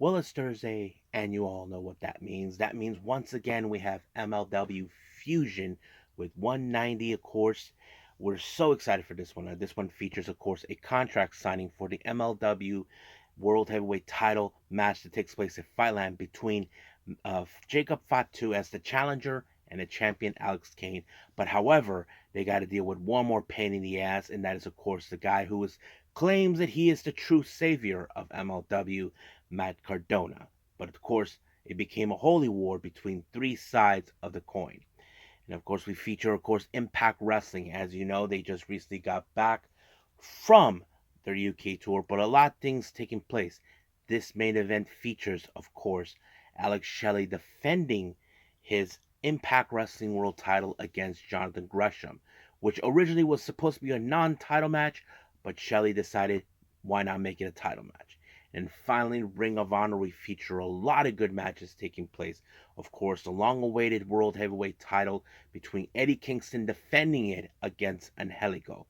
Well, it's Thursday, and you all know what that means. That means once again we have MLW Fusion with 190, of course. We're so excited for this one. This one features, of course, a contract signing for the MLW World Heavyweight title match that takes place at Fightland between Jacob Fatu as the challenger and the champion Alex Kane. But however, they got to deal with one more pain in the ass, and that is, of course, the guy who claims that he is the true savior of MLW, Matt Cardona. But of course, it became a holy war between three sides of the coin. And of course, we feature, of course, Impact Wrestling. As you know, they just recently got back from their UK tour, but a lot of things taking place. This main event features, of course, Alex Shelley defending his Impact Wrestling World title against Jonathan Gresham, which originally was supposed to be a non-title match, but Shelley decided, why not make it a title match? And finally, Ring of Honor, we feature a lot of good matches taking place. Of course, the long-awaited World Heavyweight title between Eddie Kingston defending it against Angelico.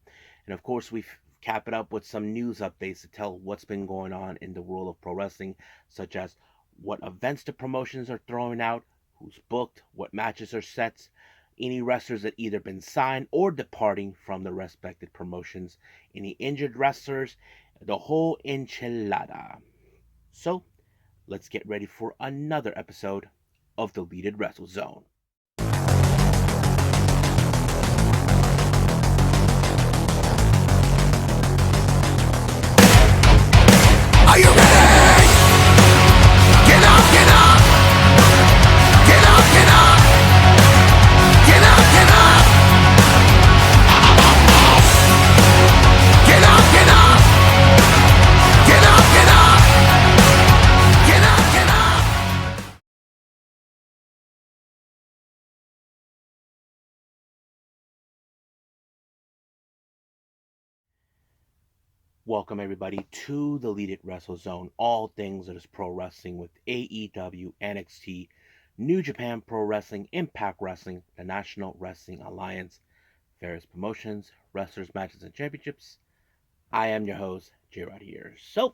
And of course, we cap it up with some news updates to tell what's been going on in the world of pro wrestling, such as what events the promotions are throwing out, who's booked, what matches are set, any wrestlers that either been signed or departing from the respected promotions, any injured wrestlers, the whole enchilada. So, let's get ready for another episode of the Deleted Wrestle Zone. Are you ready? Get up, get up! Get up, get up! Get up, get up! Get up, get up! Get up, get up! Get up, get up! Welcome everybody to the Deleted Wrestle Zone. All things that is pro wrestling with AEW, NXT, New Japan Pro Wrestling, Impact Wrestling, the National Wrestling Alliance, various promotions, wrestlers, matches, and championships. I am your host, J-Rod here. So,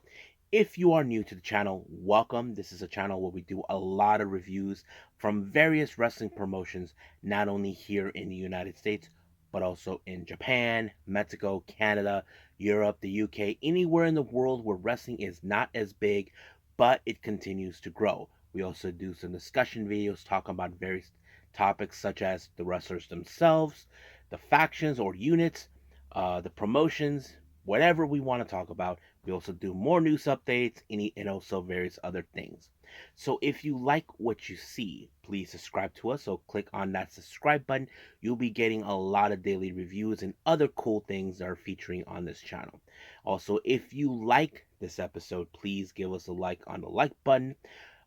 if you are new to the channel, welcome. This is a channel where we do a lot of reviews from various wrestling promotions, not only here in the United States, but also in Japan, Mexico, Canada, Europe, the UK, anywhere in the world where wrestling is not as big, but it continues to grow. We also do some discussion videos talking about various topics such as the wrestlers themselves, the factions or units, the promotions, whatever we want to talk about. We also do more news updates and also various other things. So if you like what you see, please subscribe to us. So click on that subscribe button. You'll be getting a lot of daily reviews and other cool things that are featuring on this channel. Also, if you like this episode, please give us a like on the like button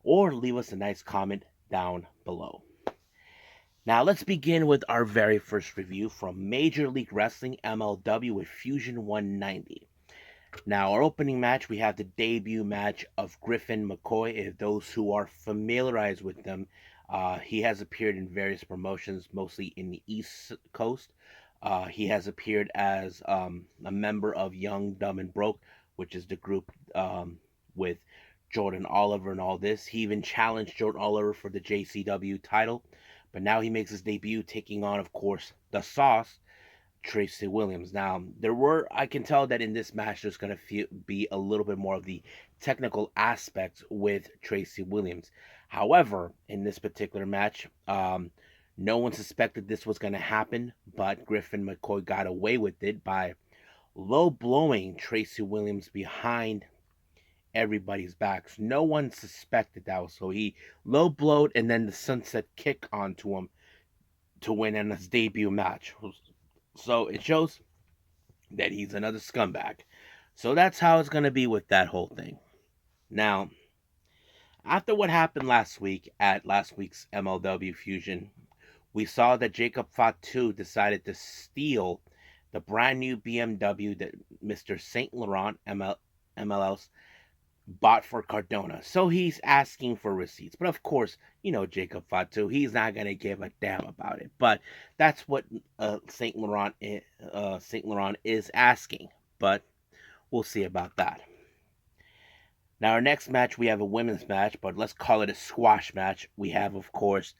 or leave us a nice comment down below. Now let's begin with our very first review from Major League Wrestling MLW with Fusion 190. Now, our opening match, we have the debut match of Griffin McCoy. If those who are familiarized with them, he has appeared in various promotions, mostly in the East Coast. He has appeared as a member of Young, Dumb, and Broke, which is the group with Jordan Oliver and all this. He even challenged Jordan Oliver for the JCW title, but now he makes his debut taking on, of course, the Sauce, Tracy Williams. Now, I can tell that in this match, there's going to be a little bit more of the technical aspects with Tracy Williams. However, in this particular match, no one suspected this was going to happen, but Griffin McCoy got away with it by low blowing Tracy Williams behind everybody's backs. No one suspected that, so he low blowed and then the sunset kick onto him to win in his debut match. So it shows that he's another scumbag. So that's how it's going to be with that whole thing. Now, after what happened last week at last week's MLW Fusion, we saw that Jacob Fatu decided to steal the brand new BMW that Mr. Saint Laurent MLS bought for Cardona. So he's asking for receipts. But of course, Jacob Fatu, he's not going to give a damn about it. But that's what Saint Laurent is asking. But we'll see about that. Now, our next match, we have a women's match, but let's call it a squash match. We have, of course,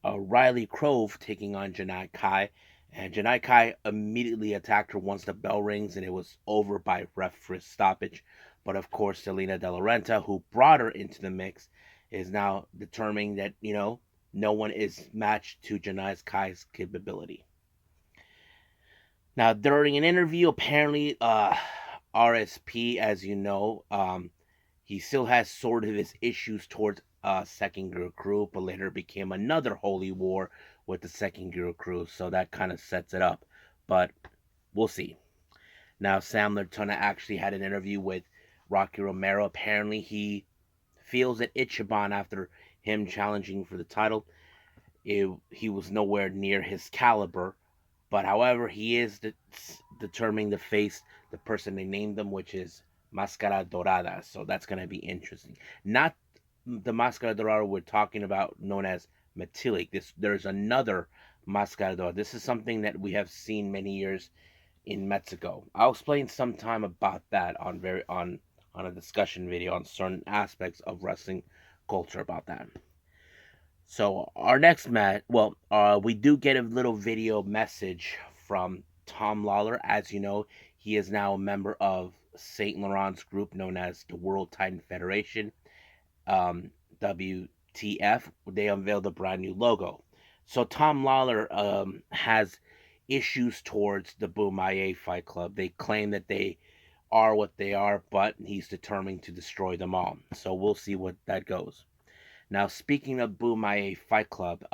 Riley Grove taking on Janai Kai. And Janai Kai immediately attacked her once the bell rings, and it was over by referee stoppage. But of course, Selena De La Renta, who brought her into the mix, is now determining that, no one is matched to Janai Kai's capability. Now, during an interview, apparently, RSP, as you know, he still has sort of his issues towards Second Gear Crew, but later became another holy war with the Second Gear Crew, so that kind of sets it up. But we'll see. Now, Sam Latona actually had an interview with Rocky Romero. Apparently, he feels that Ichiban, after him challenging for the title, he was nowhere near his caliber. But however, he is determining to face the person they named them, which is Mascara Dorada. So that's going to be interesting. Not the Mascara Dorada we're talking about, known as Metilic. There's another Mascara Dorada. This is something that we have seen many years in Mexico. I'll explain sometime about that on a discussion video on certain aspects of wrestling culture about that. So our next match, we do get a little video message from Tom Lawler. As you know, he is now a member of Saint Laurent's group known as the World Titan Federation, WTF. They unveiled a brand new logo. So Tom Lawler has issues towards the Bumaye Fight Club. They claim that they are what they are, but he's determined to destroy them all. So we'll see what that goes. Now, speaking of Bumaye Fight Club,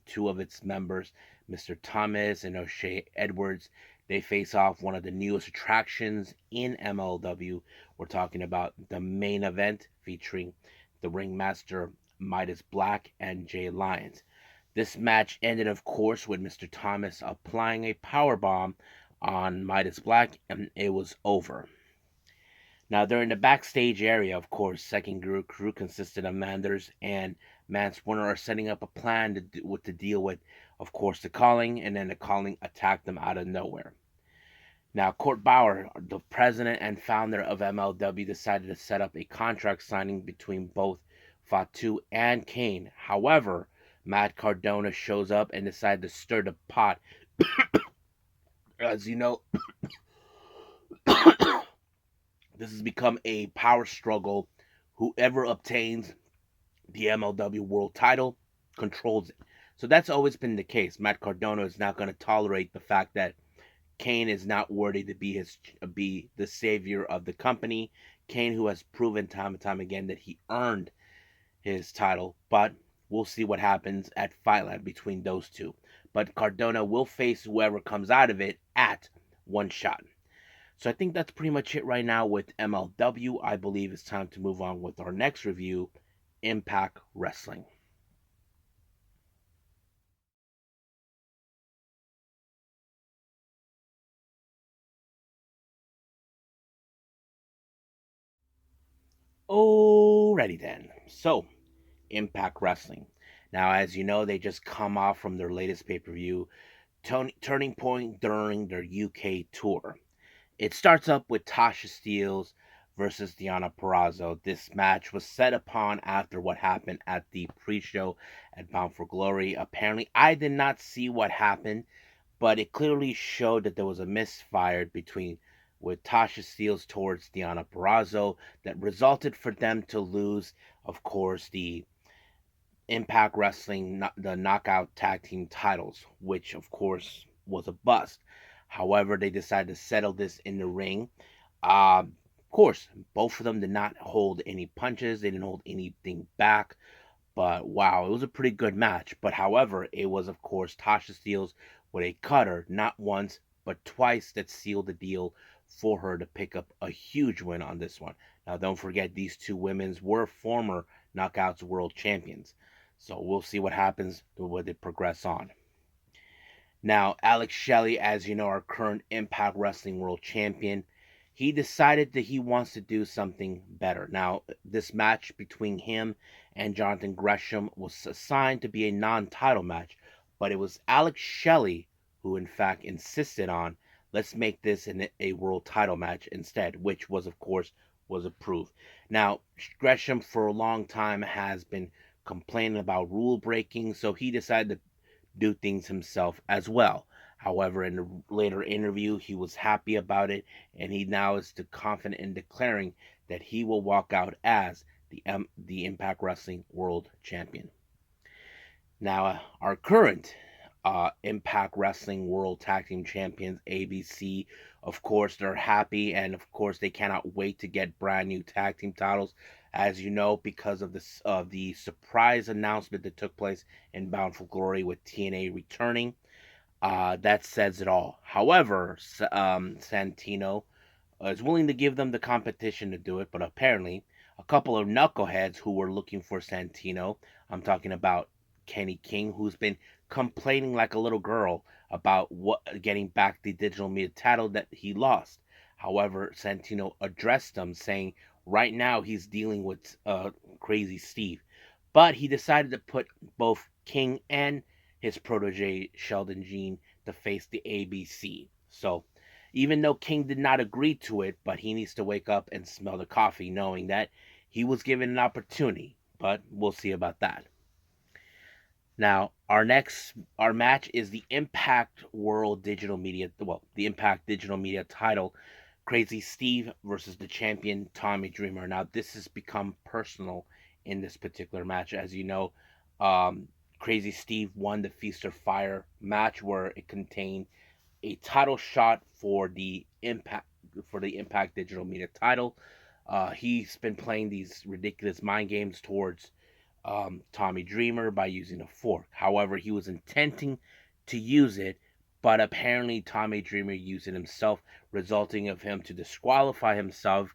two of its members, Mr. Thomas and O'Shea Edwards, they face off one of the newest attractions in MLW. We're talking about the main event featuring the ringmaster Midas Black and Jay Lyons. This match ended, of course, with Mr. Thomas applying a power bomb on Midas Black, and it was over. Now, during the backstage area, of course, Second Gear Crew consisted of Manders and Mance Warner are setting up a plan to deal with, of course, the Calling, and then the Calling attacked them out of nowhere. Now, Court Bauer, the president and founder of MLW, decided to set up a contract signing between both Fatu and Kane. However, Matt Cardona shows up and decided to stir the pot. As you know, this has become a power struggle. Whoever obtains the MLW World title controls it. So that's always been the case. Matt Cardona is not going to tolerate the fact that Kane is not worthy to be the savior of the company. Kane, who has proven time and time again that he earned his title, but we'll see what happens at Fightland between those two. But Cardona will face whoever comes out of it at one shot. So I think that's pretty much it right now with MLW. I believe it's time to move on with our next review, Impact Wrestling. Alrighty then. So, Impact Wrestling. Now, as you know, they just come off from their latest pay-per-view, Turning Point, during their UK tour. It starts up with Tasha Steelz versus Deonna Purrazzo. This match was set upon after what happened at the pre-show at Bound for Glory. Apparently, I did not see what happened, but it clearly showed that there was a misfire with Tasha Steelz towards Deonna Purrazzo that resulted for them to lose, of course, the Impact Wrestling, the Knockout Tag Team titles, which of course was a bust. However, they decided to settle this in the ring. Of course, both of them did not hold any punches. They didn't hold anything back. But wow, it was a pretty good match. But however, it was of course Tasha Steelz with a cutter, not once, but twice, that sealed the deal for her to pick up a huge win on this one. Now, don't forget, these two women were former Knockouts World Champions. So we'll see what happens when they progress on. Now, Alex Shelley, as you know, our current Impact Wrestling World Champion, he decided that he wants to do something better. Now, this match between him and Jonathan Gresham was assigned to be a non-title match, but it was Alex Shelley who in fact insisted on, let's make this a world title match instead, which was of course was approved. Now, Gresham for a long time has been complaining about rule breaking, so he decided to do things himself as well. However, in a later interview, he was happy about it, and he now is confident in declaring that he will walk out as the Impact Wrestling World Champion. Now, our current Impact Wrestling World Tag Team Champions, ABC, of course, they're happy, and of course, they cannot wait to get brand new tag team titles. As you know, because of the surprise announcement that took place in Bound for Glory with TNA returning, that says it all. However, Santino is willing to give them the competition to do it, but apparently, a couple of knuckleheads who were looking for Santino, I'm talking about Kenny King, who's been complaining like a little girl about getting back the digital media title that he lost. However, Santino addressed them, saying right now he's dealing with Crazy Steve, but he decided to put both King and his protege Sheldon Jean to face the ABC. So even though King did not agree to it, but he needs to wake up and smell the coffee knowing that he was given an opportunity, but we'll see about that. Now, our match is the Impact World Digital Media, the Impact Digital Media title, Crazy Steve versus the champion Tommy Dreamer. Now, this has become personal in this particular match, as you know. Crazy Steve won the Feast or Fire match, where it contained a title shot for the Impact Digital Media title. He's been playing these ridiculous mind games towards Tommy Dreamer by using a fork. However, he was intending to use it, but apparently Tommy Dreamer used it himself, resulting of him to disqualify himself,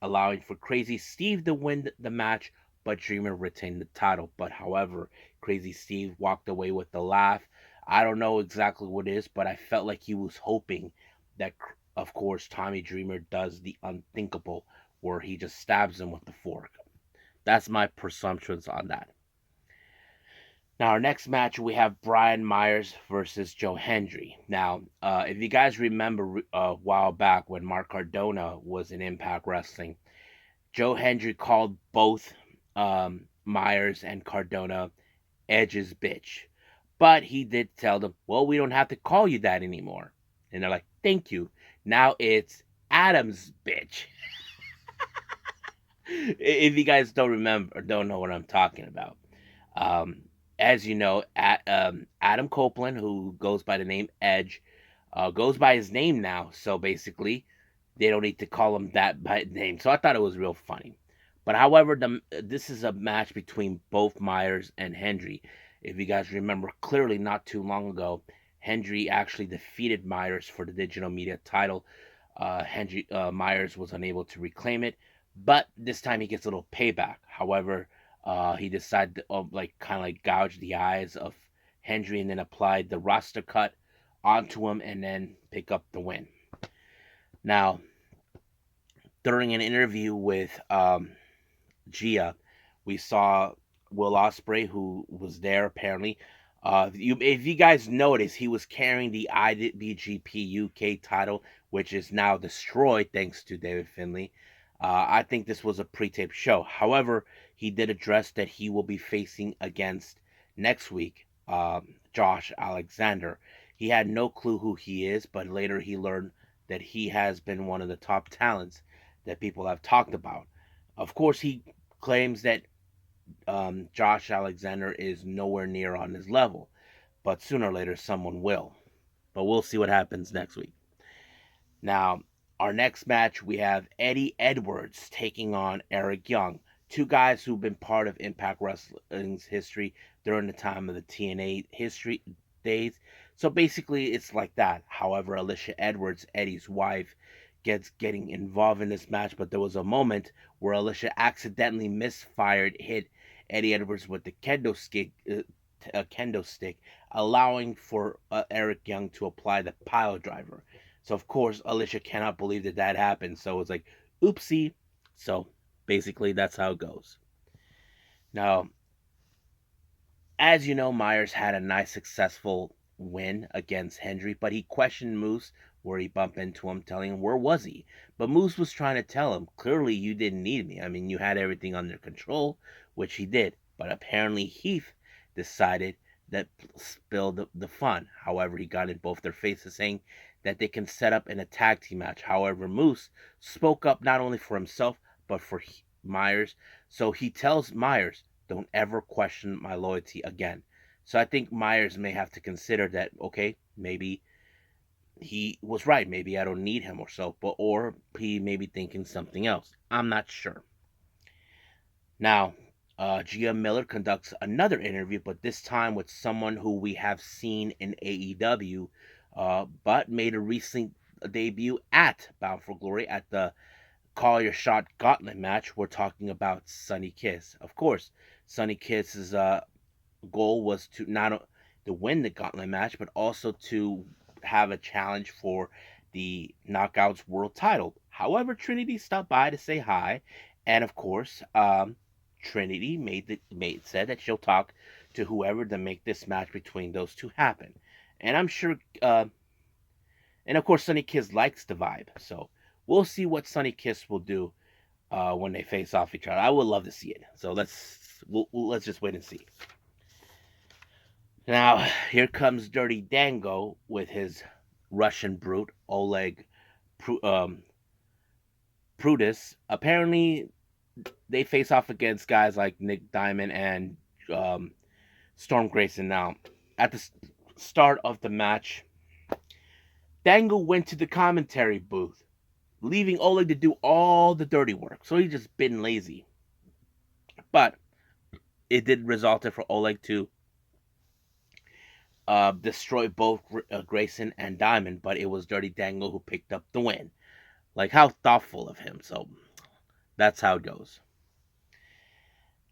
allowing for Crazy Steve to win the match, but Dreamer retained the title. But however, Crazy Steve walked away with the laugh. I don't know exactly what it is, but I felt like he was hoping that, of course, Tommy Dreamer does the unthinkable, where he just stabs him with the fork. That's my presumptions on that. Now, our next match, we have Brian Myers versus Joe Hendry. Now, if you guys remember a while back when Mark Cardona was in Impact Wrestling, Joe Hendry called both Myers and Cardona Edge's bitch. But he did tell them, well, we don't have to call you that anymore. And they're like, thank you. Now it's Adam's bitch. If you guys don't remember or don't know what I'm talking about. Um, as you know, Adam Copeland, who goes by the name Edge, goes by his name now. So basically, they don't need to call him that by name. So I thought it was real funny. But however, this is a match between both Myers and Hendry. If you guys remember clearly, not too long ago, Hendry actually defeated Myers for the digital media title. Myers was unable to reclaim it, but this time he gets a little payback. However, he decided to kind of like gouge the eyes of Hendry and then applied the roster cut onto him and then pick up the win. Now, during an interview with Gia, we saw Will Ospreay, who was there apparently. If you guys notice, he was carrying the IWGP UK title, which is now destroyed thanks to David Finlay. I think this was a pre-taped show. However, he did address that he will be facing against next week Josh Alexander. He had no clue who he is, but later he learned that he has been one of the top talents that people have talked about. Of course, he claims that Josh Alexander is nowhere near on his level, but sooner or later someone will. But we'll see what happens next week. Now, our next match, we have Eddie Edwards taking on Eric Young. Two guys who've been part of Impact Wrestling's history during the time of the TNA history days. So basically, it's like that. However, Alicia Edwards, Eddie's wife, getting involved in this match, but there was a moment where Alicia accidentally hit Eddie Edwards with the kendo stick, allowing for Eric Young to apply the pile driver. So of course, Alicia cannot believe that happened. So it's like, oopsie. So basically, that's how it goes. Now, as you know, Myers had a nice, successful win against Hendry, but he questioned moves where he bumped into him, telling him where was he. But Moose was trying to tell him, clearly you didn't need me. I mean, you had everything under control, which he did. But apparently Heath decided that spilled the fun. However, he got in both their faces, saying that they can set up in a tag team match. However, Moose spoke up not only for himself but for Myers. So he tells Myers, "Don't ever question my loyalty again." So I think Myers may have to consider that. Okay, maybe he was right. Maybe I don't need him or so, but or he may be thinking something else. I'm not sure. Now, Gia Miller conducts another interview, but this time with someone who we have seen in AEW, but made a recent debut at Bound for Glory at the Call Your Shot Gauntlet match. We're talking about Sonny Kiss. Of course, Sonny Kiss's goal was to not to win the Gauntlet match, but also to have a challenge for the Knockouts World Title. However, Trinity stopped by to say hi, and of course, Trinity said that she'll talk to whoever to make this match between those two happen. And I'm sure, and of course, Sonny Kiss likes the vibe, so we'll see what Sonny Kiss will do when they face off each other. I would love to see it. So let's just wait and see. Now here comes Dirty Dango with his Russian brute Oleg Prudis. Apparently, they face off against guys like Nick Diamond and Storm Grayson. Now, at the start of the match, Dango went to the commentary booth, leaving Oleg to do all the dirty work. So he just been lazy. But it did result in for Oleg to destroy both Grayson and Diamond, but it was Dirty Dango who picked up the win. Like, how thoughtful of him. So that's how it goes.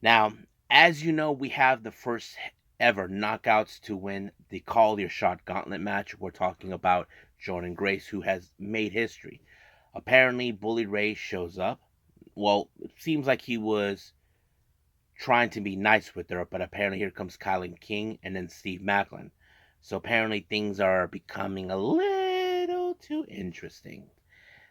Now, as you know, we have the first ever knockouts to win the Call Your Shot Gauntlet match. We're talking about Jordan Grace, who has made history. Apparently, Bully Ray shows up. Well, it seems like he was trying to be nice with her, but apparently here comes Kylan King and then Steve Macklin. So apparently things are becoming a little too interesting.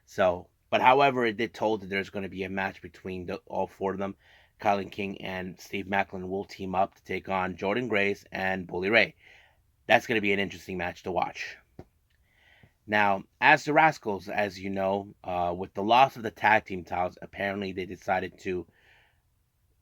So, but however, it did told that there's going to be a match between all four of them. Kylan King and Steve Macklin will team up to take on Jordan Grace and Bully Ray. That's going to be an interesting match to watch. Now, as the Rascals, as you know, with the loss of the tag team titles, apparently they decided to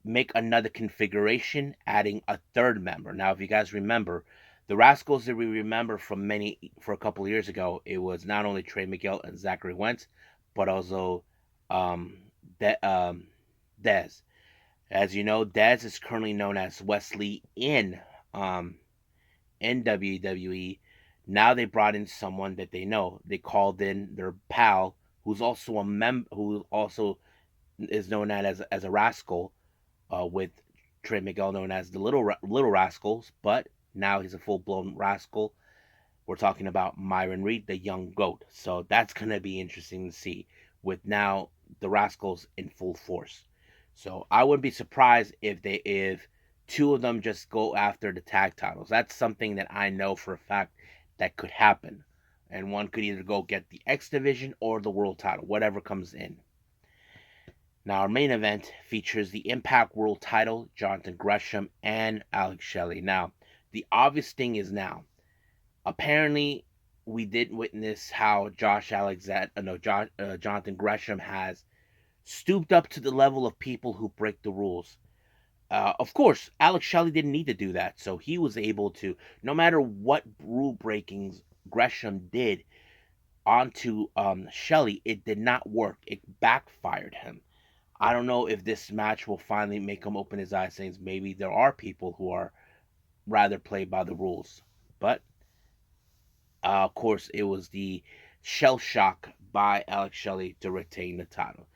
make another configuration, adding a third member. Now, if you guys remember, the Rascals that we remember for a couple of years ago, it was not only Trey Miguel and Zachary Wentz, but also Dez. As you know, Dez is currently known as Wesley in WWE. Now they brought in someone that they know. They called in their pal, who's also who also is known as a rascal, with Trey Miguel known as the Little Rascals, but now he's a full blown rascal. We're talking about Myron Reed, the young goat. So that's gonna be interesting to see with now the Rascals in full force. So I wouldn't be surprised if two of them just go after the tag titles. That's something that I know for a fact that could happen. And one could either go get the X Division or the World title, whatever comes in. Now, our main event features the Impact World title, Jonathan Gresham and Alex Shelley. Now, the obvious thing is now, apparently, we did witness how Jonathan Gresham has stooped up to the level of people who break the rules. Of course, Alex Shelley didn't need to do that, so he was able to, no matter what rule breakings Gresham did onto Shelley, it did not work. It backfired him. I don't know if this match will finally make him open his eyes, saying maybe there are people who are rather play by the rules. But of course, it was the shell shock by Alex Shelley to retain the title.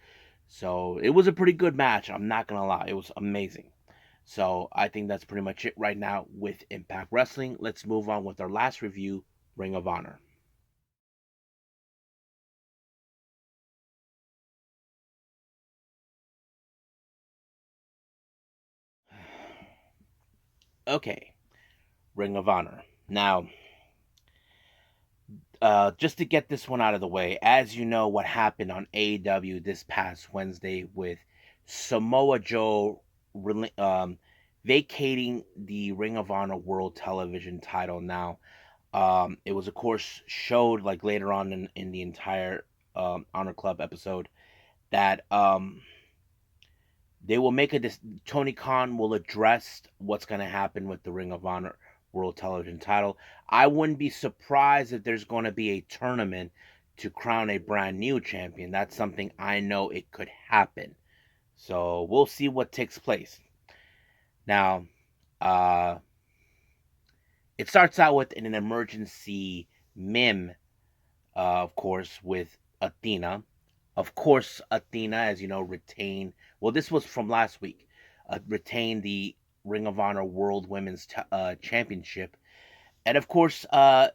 So it was a pretty good match. I'm not gonna lie, it was amazing. So I think that's pretty much it right now with Impact Wrestling. Let's move on with our last review, Ring of Honor. Okay, Ring of Honor. Now, Just to get this one out of the way, as you know, what happened on AEW this past Wednesday with Samoa Joe vacating the Ring of Honor World Television title. Now, it was, of course, showed like later on in the entire Honor Club episode that they will make a Tony Khan will address what's going to happen with the Ring of Honor World Television title. I wouldn't be surprised if there's going to be a tournament to crown a brand new champion. That's something I know it could happen. So we'll see what takes place. Now, uh, it starts out with an emergency meme, of course, with Athena. Of course, Athena, as you know, retained. Well, this was from last week. Retained the Ring of Honor World Women's Championship, and of course, the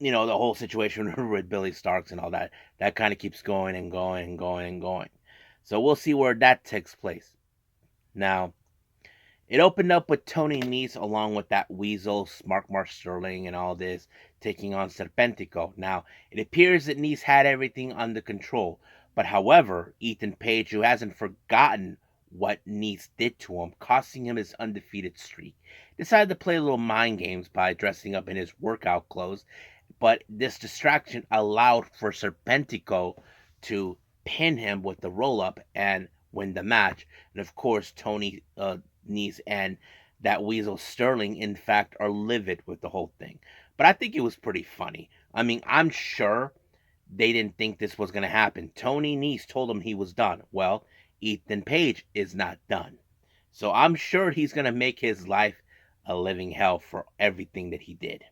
whole situation with Billy Starks and all that. That kind of keeps going and going and going and going. So we'll see where that takes place. Now, it opened up with Tony Nese along with that Weasel, Mark Sterling, and all this taking on Serpentico. Now, it appears that Nese had everything under control, but however, Ethan Page, who hasn't forgotten what Nese did to him, costing him his undefeated streak, decided to play a little mind games by dressing up in his workout clothes, but this distraction allowed for Serpentico to pin him with the roll up and win the match. And of course, Tony Nese and that Weasel Sterling, in fact, are livid with the whole thing. But I think it was pretty funny. I mean, I'm sure they didn't think this was going to happen. Tony Nese told him he was done. Well, Ethan Page is not done. So I'm sure he's going to make his life a living hell for everything that he did.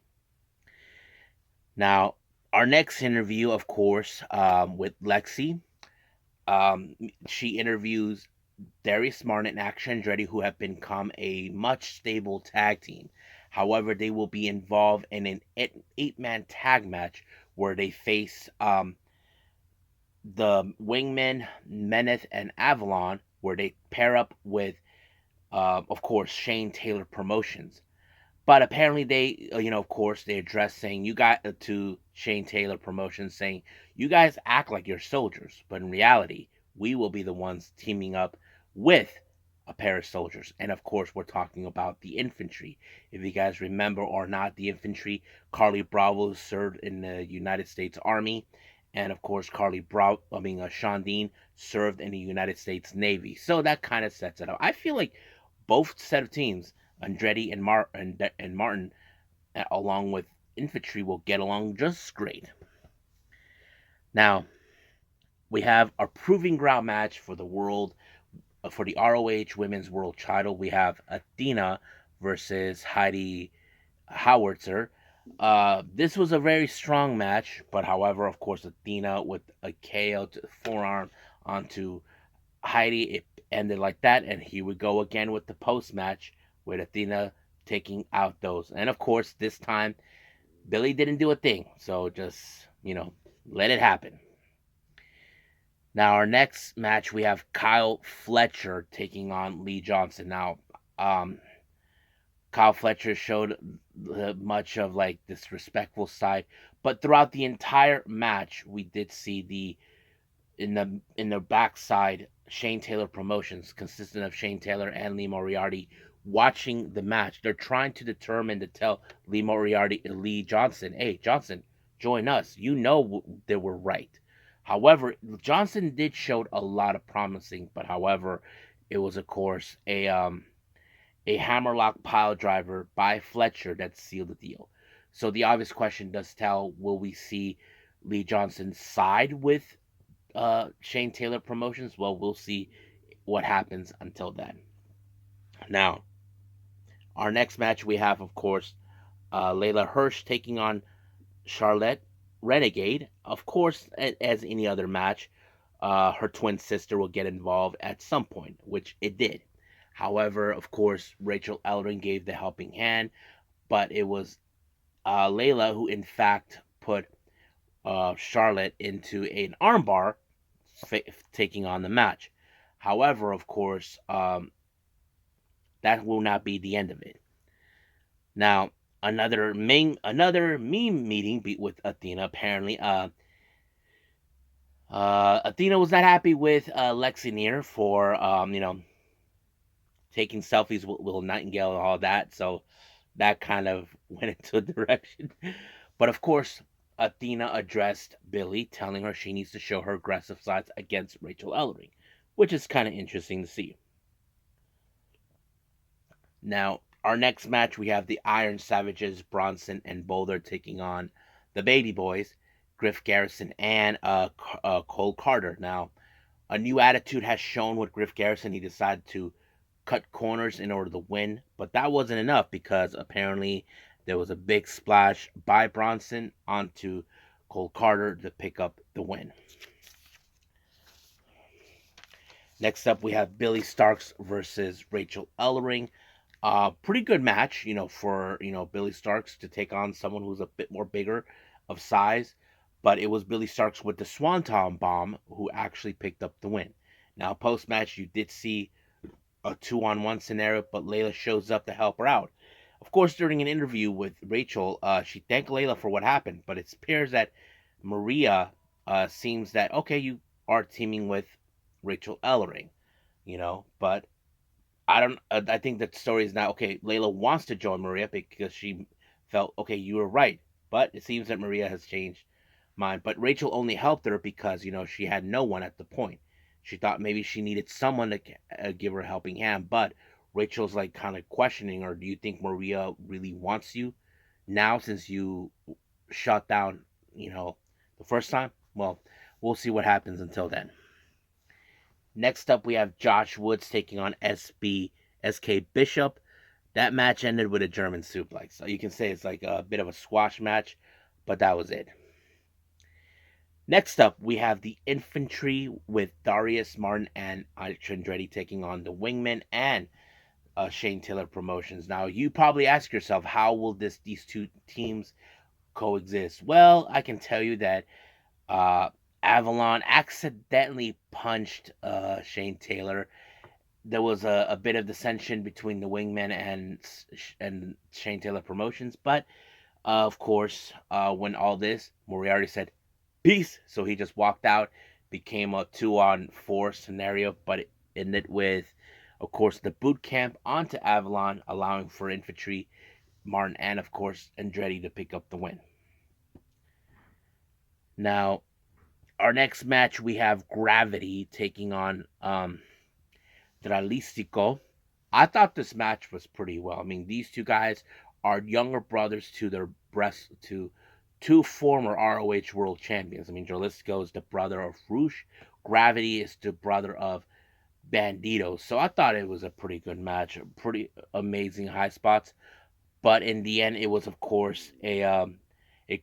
Now, our next interview, of course, with Lexi. She interviews Darius Martin and Action Andretti, who have become a much stable tag team. However, they will be involved in an eight-man tag match where they face the Wingmen, Meneth, and Avalon, where they pair up with, of course, Shane Taylor Promotions. But apparently they, of course, they address saying you got to Shane Taylor Promotions saying you guys act like you're soldiers, but in reality, we will be the ones teaming up with a pair of soldiers. And of course, we're talking about the infantry. If you guys remember or not, the infantry, Carly Bravo served in the United States Army. And of course, Sean Dean served in the United States Navy. So that kind of sets it up. I feel like both set of teams, Andretti and Martin, along with infantry, will get along just great. Now, we have our proving ground match for the ROH Women's World Title. We have Athena versus Heidi Howitzer. This was a very strong match, but however, of course, Athena with a KO to forearm onto Heidi, it ended like that, and he would go again with the post match with Athena taking out those. And of course, this time Billy didn't do a thing, so just let it happen. Now, our next match, we have Kyle Fletcher taking on Lee Johnson. Now, Kyle Fletcher showed much of like this respectful side, but throughout the entire match, we did see in the backside Shane Taylor Promotions, consistent of Shane Taylor and Lee Moriarty, watching the match. They're trying to determine to tell Lee Johnson, hey Johnson, join us. You know they were right. However, Johnson did show a lot of promising, but however, it was of course a hammerlock pile driver by Fletcher that sealed the deal. So the obvious question does tell: will we see Lee Johnson side with Shane Taylor Promotions? Well, we'll see what happens until then. Now, our next match we have, of course, Layla Hirsch taking on Charlotte Renegade. Of course, as any other match, her twin sister will get involved at some point, which it did. However, of course, Rachel Elden gave the helping hand, but it was Layla who, in fact, put Charlotte into an armbar, taking on the match. However, of course, that will not be the end of it. Now, another meme meeting with Athena. Apparently, Athena was not happy with Lexi Neer for taking selfies with Will Nightingale and all that. So that kind of went into a direction. But of course, Athena addressed Billy, telling her she needs to show her aggressive sides against Rachel Ellering, which is kind of interesting to see. Now, our next match, we have the Iron Savages, Bronson and Boulder, taking on the Baby Boys, Griff Garrison and Cole Carter. Now, a new attitude has shown with Griff Garrison. He decided to cut corners in order to win, but that wasn't enough because apparently there was a big splash by Bronson onto Cole Carter to pick up the win. Next up, we have Billy Starks versus Rachel Ellering. Pretty good match, for Billy Starks to take on someone who's a bit more bigger of size, but it was Billy Starks with the Swanton Bomb who actually picked up the win. Now, post match, you did see a 2-on-1 scenario, but Layla shows up to help her out. Of course, during an interview with Rachel, she thanked Layla for what happened, but it appears that Maria seems that, okay, you are teaming with Rachel Ellering, but I think that story is now, okay, Layla wants to join Maria because she felt, okay, you were right, but it seems that Maria has changed mind. But Rachel only helped her because, she had no one at the point. She thought maybe she needed someone to give her a helping hand, but Rachel's like kind of questioning her. Do you think Maria really wants you now since you shut down, the first time? Well, we'll see what happens until then. Next up, we have Josh Woods taking on SK Bishop. That match ended with a German suplex. So you can say it's like a bit of a squash match, but that was it. Next up, we have the Infantry with Darius Martin and Alex Andretti taking on the Wingmen and Shane Taylor Promotions. Now, you probably ask yourself, how will these two teams coexist? Well, I can tell you that Avalon accidentally punched Shane Taylor. There was a bit of dissension between the Wingmen and Shane Taylor Promotions, but of course, when all this, Moriarty said, peace. So he just walked out, became a 2-on-4 scenario, but it ended with, of course, the boot camp onto Avalon, allowing for Infantry, Martin, and of course, Andretti to pick up the win. Now, our next match, we have Gravity taking on Dralistico. I thought this match was pretty well. I mean, these two guys are younger brothers to two former ROH World Champions. I mean, Dralistico is the brother of Roosh. Gravity is the brother of Bandito. So I thought it was a pretty good match. Pretty amazing high spots. But in the end, it was, of course, a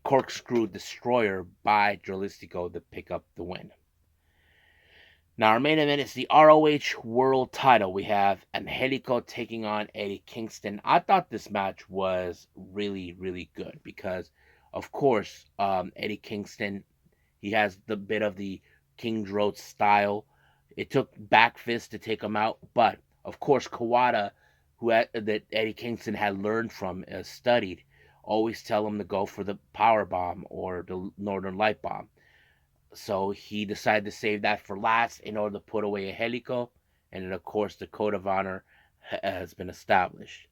corkscrew destroyer by Dralistico to pick up the win. Now, our main event is the ROH World title. We have Angelico taking on Eddie Kingston. I thought this match was really, really good because, of course, Eddie Kingston, he has the bit of the King Road style. It took back fist to take him out, but, of course, Kawada, that Eddie Kingston had learned from, studied, always tell him to go for the power bomb or the Northern Light bomb. So he decided to save that for last in order to put away Angelico, and then of course the code of honor has been established.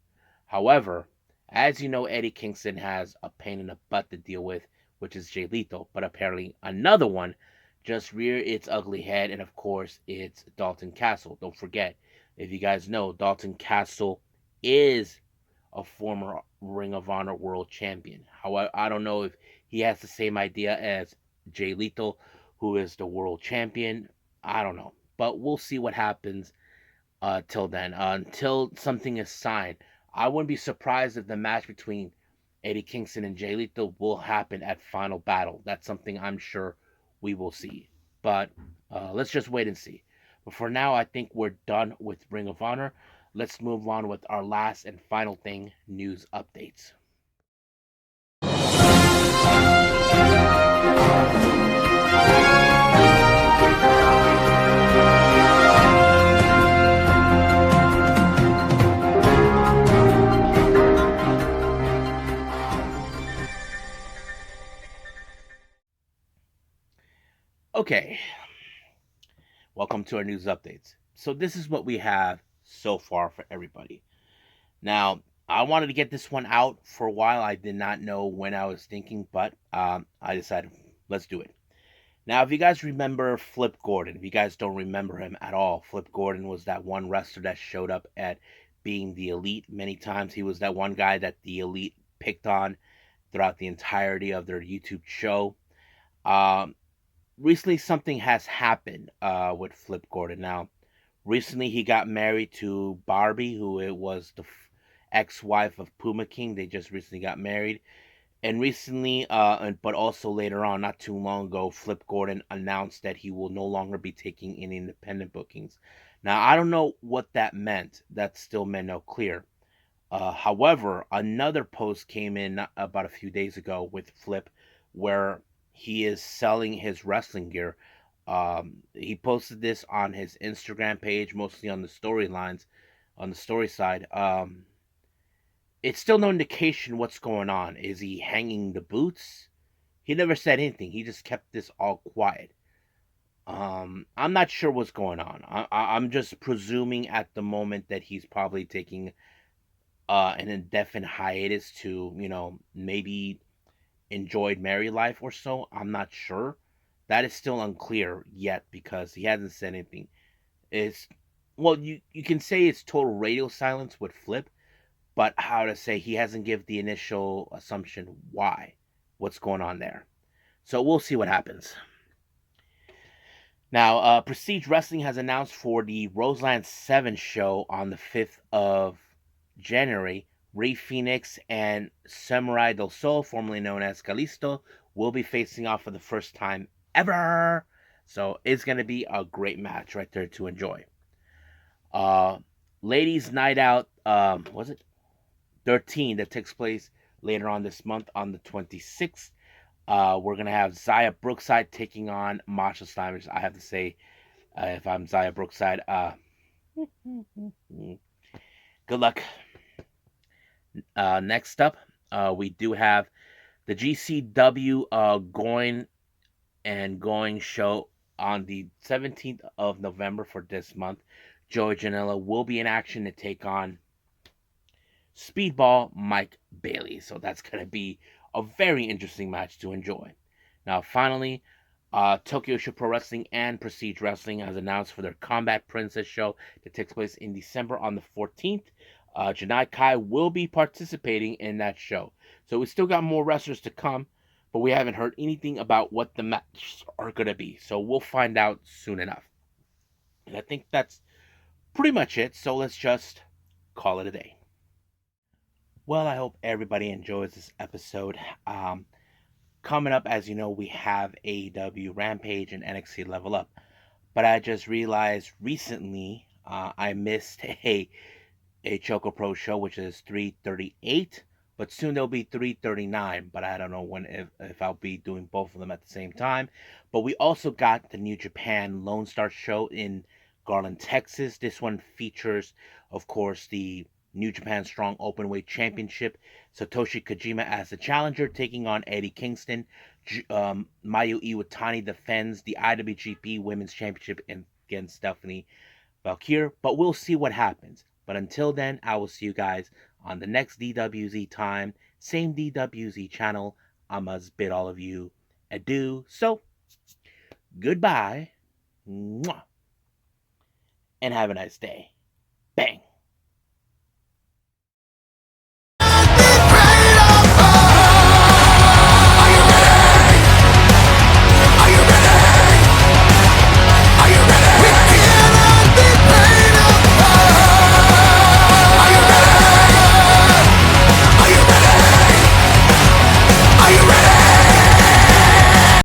However, as you know, Eddie Kingston has a pain in the butt to deal with, which is Jay Lethal, but apparently another one just reared its ugly head, and of course it's Dalton Castle. Don't forget, if you guys know, Dalton Castle is a former Ring of Honor World Champion. However, I don't know if he has the same idea as Jay Lethal, who is the world champion. I don't know, but we'll see what happens till then. Until something is signed, I wouldn't be surprised if the match between Eddie Kingston and Jay Lethal will happen at Final Battle. That's something I'm sure we will see. But let's just wait and see. But for now, I think we're done with Ring of Honor. Let's move on with our last and final thing, news updates. Okay, welcome to our news updates. So this is what we have so far for everybody. Now, I wanted to get this one out for a while. I did not know when I was thinking, but I decided let's do it. Now, if you guys remember Flip Gordon, if you guys don't remember him at all, Flip Gordon was that one wrestler that showed up at being the Elite many times. He was that one guy that the Elite picked on throughout the entirety of their YouTube show. Um, Recently, something has happened with Flip Gordon. Now, recently he got married to Barbie, who it was the ex-wife of Puma King. They just recently got married. And recently, but also later on, not too long ago, Flip Gordon announced that he will no longer be taking any independent bookings. Now, I don't know what that meant. That still meant no clear. However, another post came in about a few days ago with Flip where he is selling his wrestling gear. He posted this on his Instagram page, mostly on the storylines, on the story side. It's still no indication what's going on. Is he hanging the boots? He never said anything. He just kept this all quiet. I'm not sure what's going on. I'm just presuming at the moment that he's probably taking an indefinite hiatus to, maybe enjoyed married life or so. I'm not sure. That is still unclear yet because he hasn't said anything. It's well, you can say it's total radio silence with Flip, but how to say he hasn't given the initial assumption why, what's going on there. So we'll see what happens. Now, Prestige Wrestling has announced for the Roseland 7 show on the 5th of January, Rey Fenix and Samurai del Sol, formerly known as Kalisto, will be facing off for the first time ever. So it's going to be a great match right there to enjoy. Ladies Night Out, was it 13 that takes place later on this month on the 26th. We're going to have Zaya Brookside taking on Masha Slimers. I have to say, if I'm Zaya Brookside, good luck. Next up, we do have the GCW going show on the 17th of November for this month. Joey Janela will be in action to take on Speedball Mike Bailey. So that's going to be a very interesting match to enjoy. Now, finally, Tokyo Show Pro Wrestling and Prestige Wrestling has announced for their Combat Princess show that takes place in December on the 14th. Janai Kai will be participating in that show. So we still got more wrestlers to come, but we haven't heard anything about what the matches are going to be. So we'll find out soon enough. And I think that's pretty much it. So let's just call it a day. Well, I hope everybody enjoys this episode. Coming up, as you know, we have AEW Rampage and NXT Level Up. But I just realized recently I missed a Choco Pro show, which is 338. But soon there'll be 339. But I don't know when if I'll be doing both of them at the same time. But we also got the New Japan Lone Star show in Garland, Texas. This one features, of course, the New Japan Strong Openweight Championship. Satoshi Kojima as the challenger, taking on Eddie Kingston. Mayu Iwatani defends the IWGP Women's Championship against Stephanie Valkyrie. But we'll see what happens. But until then, I will see you guys on the next DWZ time. Same DWZ channel. I must bid all of you adieu. So, goodbye. Mwah, and have a nice day. Bang.